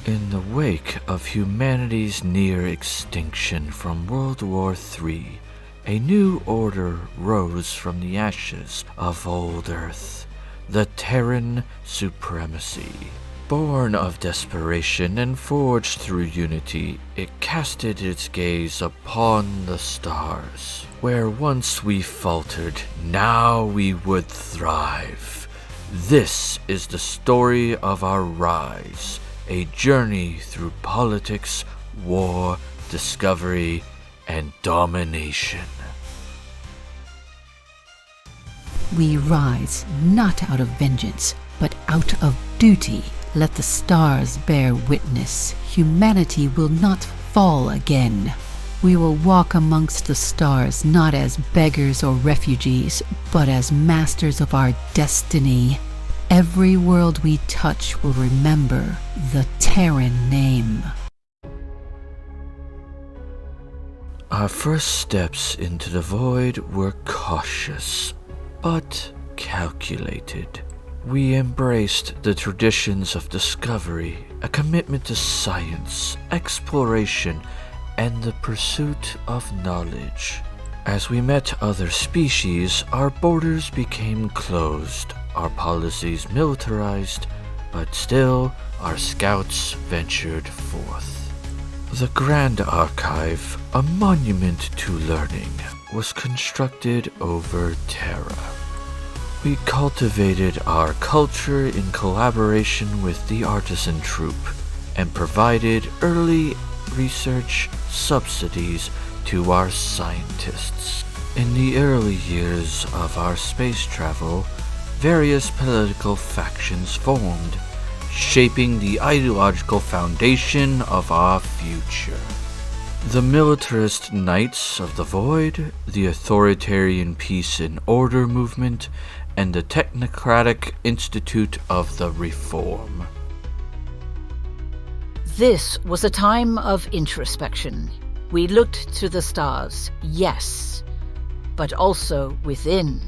In the wake of humanity's near extinction from World War III, a new order rose from the ashes of old Earth, the Terran Supremacy. Born of desperation and forged through unity, it casted its gaze upon the stars. Where once we faltered, now we would thrive. This is the story of our rise, a journey through politics, war, discovery, and domination. We rise not out of vengeance, but out of duty. Let the stars bear witness. Humanity will not fall again. We will walk amongst the stars not as beggars or refugees, but as masters of our destiny. Every world we touch will remember the Terran name. Our first steps into the void were cautious, but calculated. We embraced the traditions of discovery, a commitment to science, exploration, and the pursuit of knowledge. As we met other species, our borders became closed, our policies militarized, but still our scouts ventured forth. The Grand Archive, a monument to learning, was constructed over Terra. We cultivated our culture in collaboration with the artisan troupe and provided early research subsidies to our scientists. In the early years of our space travel, various political factions formed, shaping the ideological foundation of our future. The militarist Knights of the Void, the authoritarian Peace and Order movement, and the Technocratic Institute of the Reform. This was a time of introspection. We looked to the stars, yes, but also within.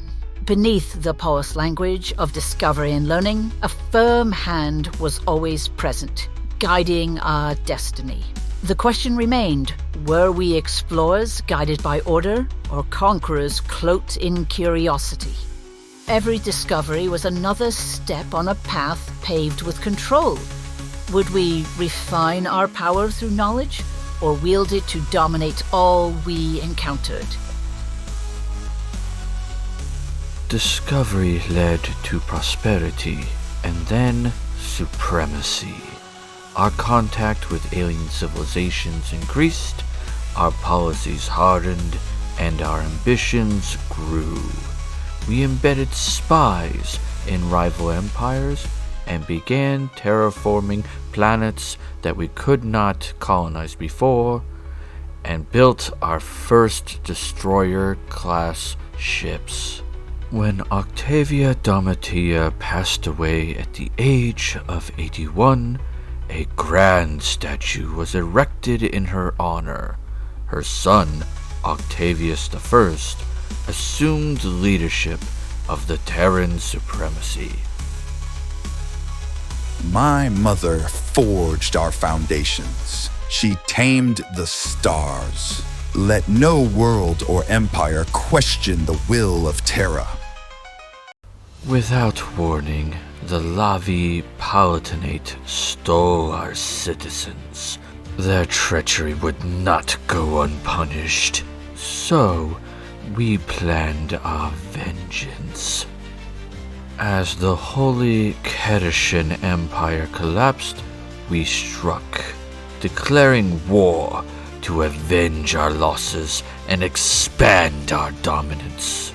Beneath the porous language of discovery and learning, a firm hand was always present, guiding our destiny. The question remained, were we explorers guided by order, or conquerors cloaked in curiosity? Every discovery was another step on a path paved with control. Would we refine our power through knowledge, or wield it to dominate all we encountered? Discovery led to prosperity, and then supremacy. Our contact with alien civilizations increased, our policies hardened, and our ambitions grew. We embedded spies in rival empires and began terraforming planets that we could not colonize before, and built our first destroyer-class ships. When Octavia Domitia passed away at the age of 81, a grand statue was erected in her honor. Her son, Octavius I, assumed leadership of the Terran Supremacy. My mother forged our foundations. She tamed the stars. Let no world or empire question the will of Terra. Without warning, the Lavi Palatinate stole our citizens. Their treachery would not go unpunished. So, we planned our vengeance. As the Holy Kedishan Empire collapsed, we struck, declaring war to avenge our losses and expand our dominance.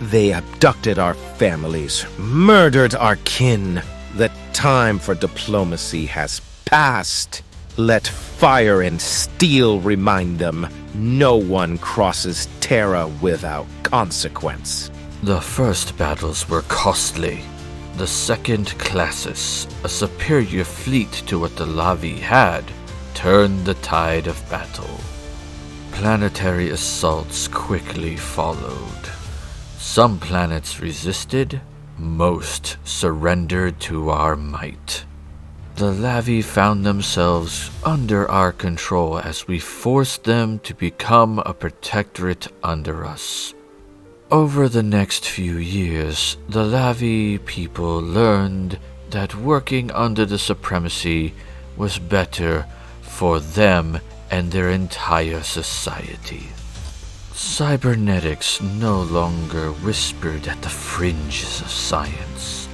They abducted our families, murdered our kin. The time for diplomacy has passed. Let fire and steel remind them, no one crosses Terra without consequence. The first battles were costly. The second Classis, a superior fleet to what the Lavi had, turned the tide of battle. Planetary assaults quickly followed. Some planets resisted, most surrendered to our might. The Lavi found themselves under our control as we forced them to become a protectorate under us. Over the next few years, the Lavi people learned that working under the Supremacy was better for them and their entire society. Cybernetics no longer whispered at the fringes of science.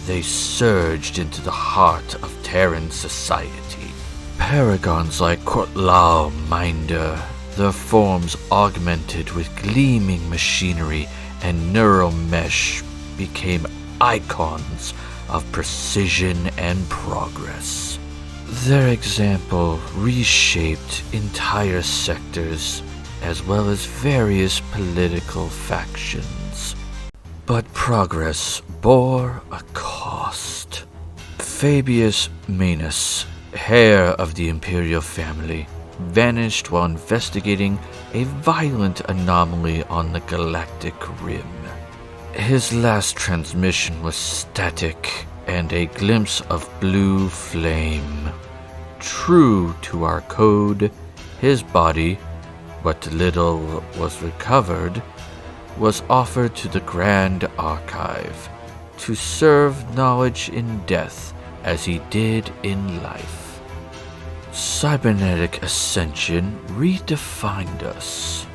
They surged into the heart of Terran society. Paragons like Kortlao Minder, their forms augmented with gleaming machinery and neural mesh, became icons of precision and progress. Their example reshaped entire sectors as well as various political factions. But progress bore a cost. Fabius Manus, heir of the imperial family, vanished while investigating a violent anomaly on the galactic rim. His last transmission was static and a glimpse of blue flame. True to our code, his body, what little was recovered, was offered to the Grand Archive to serve knowledge in death as he did in life. Cybernetic ascension redefined us.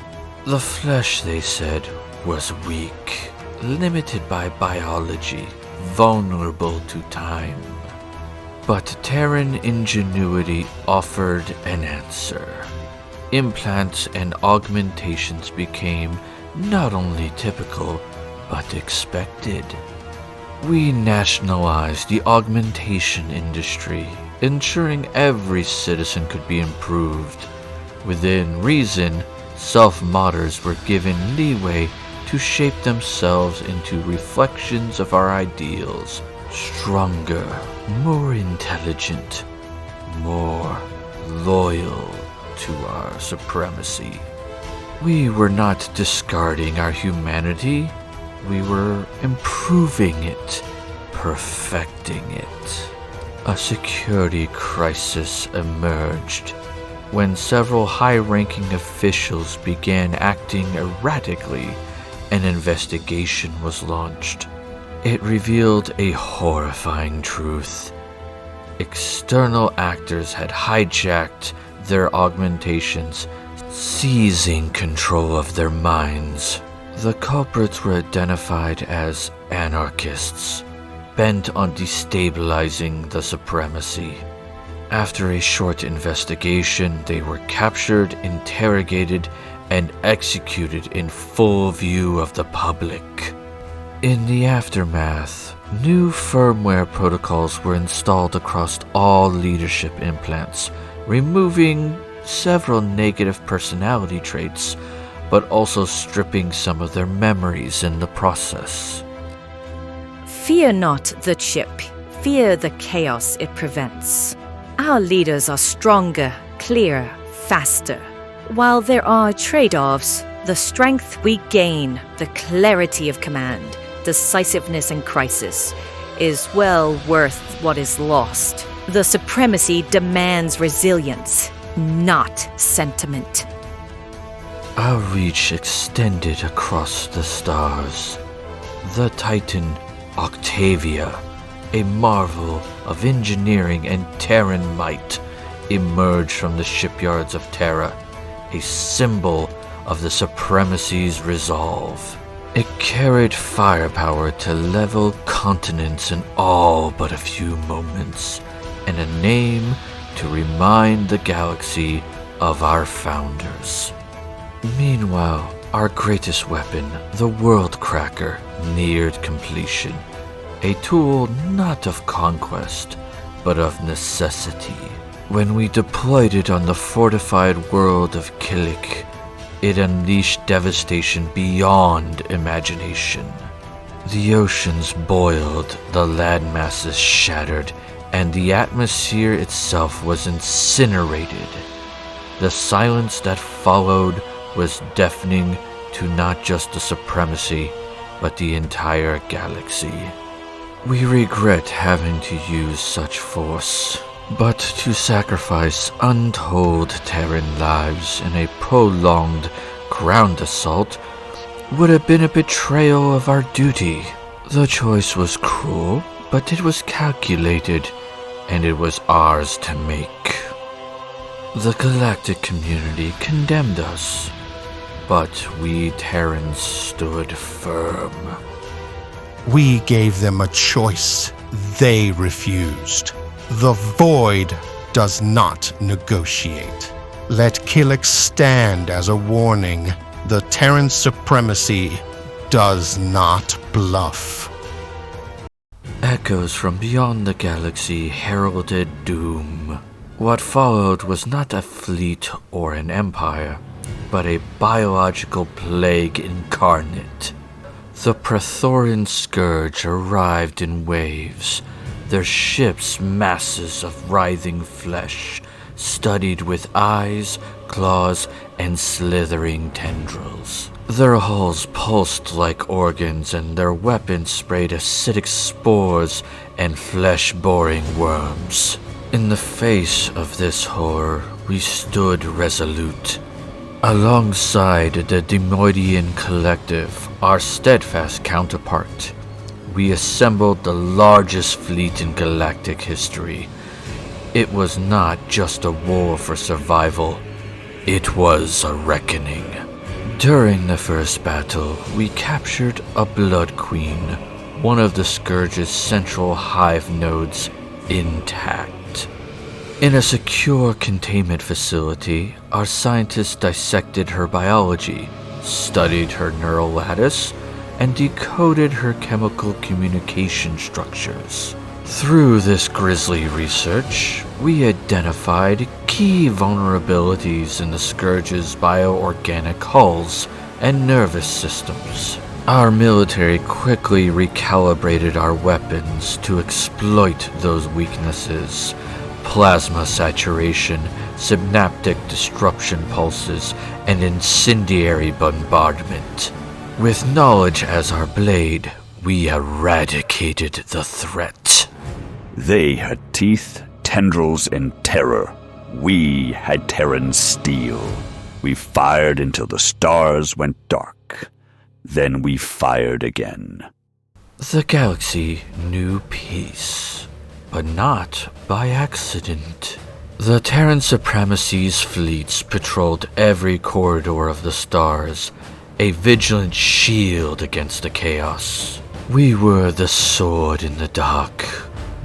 The flesh, they said, was weak, limited by biology, vulnerable to time. But Terran ingenuity offered an answer. Implants and augmentations became not only typical, but expected. We nationalized the augmentation industry, ensuring every citizen could be improved. Within reason, self-modders were given leeway to shape themselves into reflections of our ideals. Stronger, more intelligent, more loyal to our supremacy. We were not discarding our humanity. We were improving it, perfecting it. A security crisis emerged when several high-ranking officials began acting erratically. An investigation was launched. It revealed a horrifying truth. External actors had hijacked their augmentations, seizing control of their minds. The culprits were identified as anarchists, bent on destabilizing the Supremacy. After a short investigation, they were captured, interrogated, and executed in full view of the public. In the aftermath, new firmware protocols were installed across all leadership implants, removing several negative personality traits, but also stripping some of their memories in the process. Fear not the chip, fear the chaos it prevents. Our leaders are stronger, clearer, faster. While there are trade-offs, the strength we gain, the clarity of command, decisiveness in crisis, is well worth what is lost. The Supremacy demands resilience, not sentiment. Our reach extended across the stars. The Titan Octavia, a marvel of engineering and Terran might, emerged from the shipyards of Terra, a symbol of the Supremacy's resolve. It carried firepower to level continents in all but a few moments, and a name to remind the galaxy of our founders. Meanwhile, our greatest weapon, the World Cracker, neared completion. A tool not of conquest, but of necessity. When we deployed it on the fortified world of Kilik, it unleashed devastation beyond imagination. The oceans boiled, the landmasses shattered, and the atmosphere itself was incinerated. The silence that followed was deafening to not just the Supremacy, but the entire galaxy. We regret having to use such force, but to sacrifice untold Terran lives in a prolonged ground assault would have been a betrayal of our duty. The choice was cruel, but it was calculated, and it was ours to make. The galactic community condemned us, but we Terrans stood firm. We gave them a choice. They refused. The Void does not negotiate. Let Killik stand as a warning. The Terran Supremacy does not bluff. Echoes from beyond the galaxy heralded doom. What followed was not a fleet or an empire, but a biological plague incarnate. The Praetorian Scourge arrived in waves, their ships masses of writhing flesh, studded with eyes, claws, and slithering tendrils. Their hulls pulsed like organs, and their weapons sprayed acidic spores and flesh-boring worms. In the face of this horror, we stood resolute. Alongside the Demoidian Collective, our steadfast counterpart, we assembled the largest fleet in galactic history. It was not just a war for survival, it was a reckoning. During the first battle, we captured a Blood Queen, one of the Scourge's central hive nodes, intact. In a secure containment facility, our scientists dissected her biology, studied her neural lattice, and decoded her chemical communication structures. Through this grisly research, we identified key vulnerabilities in the Scourge's bioorganic hulls and nervous systems. Our military quickly recalibrated our weapons to exploit those weaknesses. Plasma saturation, synaptic disruption pulses, and incendiary bombardment. With knowledge as our blade, we eradicated the threat. They had teeth, tendrils, and terror. We had Terran steel. We fired until the stars went dark. Then we fired again. The galaxy knew peace, but not by accident. The Terran Supremacy's fleets patrolled every corridor of the stars, a vigilant shield against the chaos. We were the sword in the dark,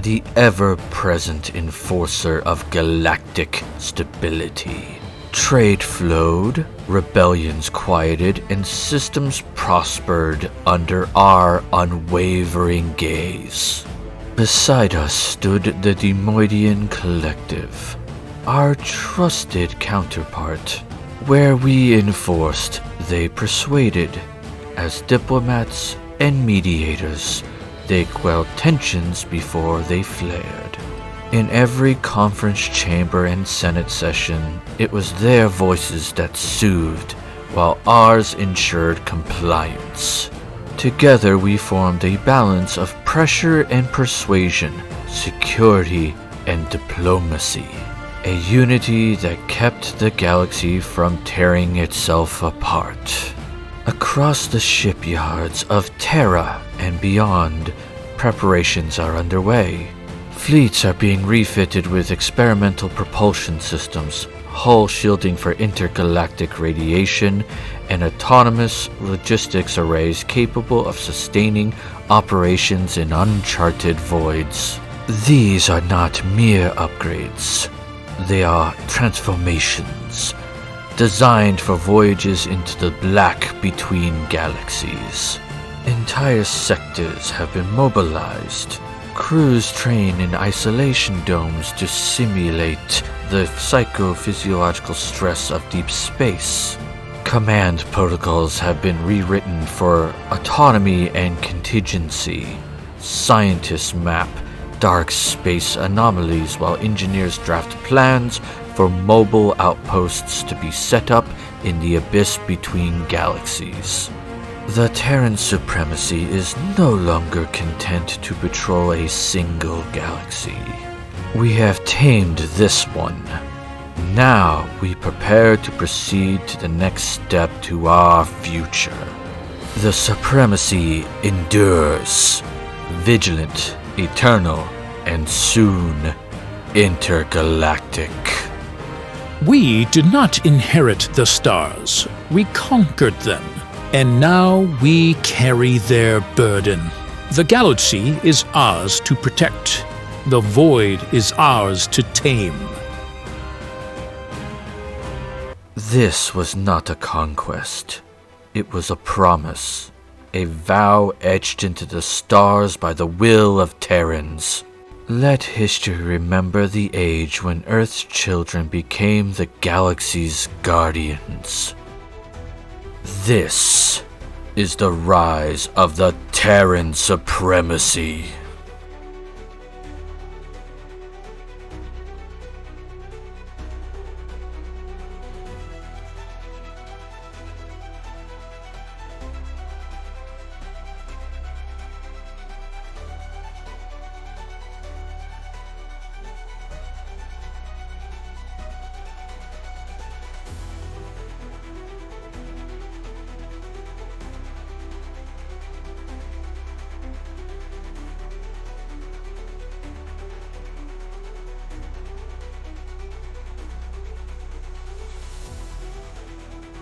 the ever-present enforcer of galactic stability. Trade flowed, rebellions quieted, and systems prospered under our unwavering gaze. Beside us stood the Demoidian Collective, our trusted counterpart. Where we enforced, they persuaded. As diplomats and mediators, they quelled tensions before they flared. In every conference chamber and Senate session, it was their voices that soothed, while ours ensured compliance. Together we formed a balance of pressure and persuasion, security and diplomacy. A unity that kept the galaxy from tearing itself apart. Across the shipyards of Terra and beyond, preparations are underway. Fleets are being refitted with experimental propulsion systems, hull shielding for intergalactic radiation, and autonomous logistics arrays capable of sustaining operations in uncharted voids. These are not mere upgrades. They are transformations, designed for voyages into the black between galaxies. Entire sectors have been mobilized. Crews train in isolation domes to simulate the psychophysiological stress of deep space. Command protocols have been rewritten for autonomy and contingency. Scientists map dark space anomalies while engineers draft plans for mobile outposts to be set up in the abyss between galaxies. The Terran Supremacy is no longer content to patrol a single galaxy. We have tamed this one. Now we prepare to proceed to the next step to our future. The Supremacy endures, vigilant, eternal, and soon intergalactic. We did not inherit the stars. We conquered them. And now we carry their burden. The galaxy is ours to protect. The void is ours to tame. This was not a conquest. It was a promise. A vow etched into the stars by the will of Terrans. Let history remember the age when Earth's children became the galaxy's guardians. This is the rise of the Terran Supremacy.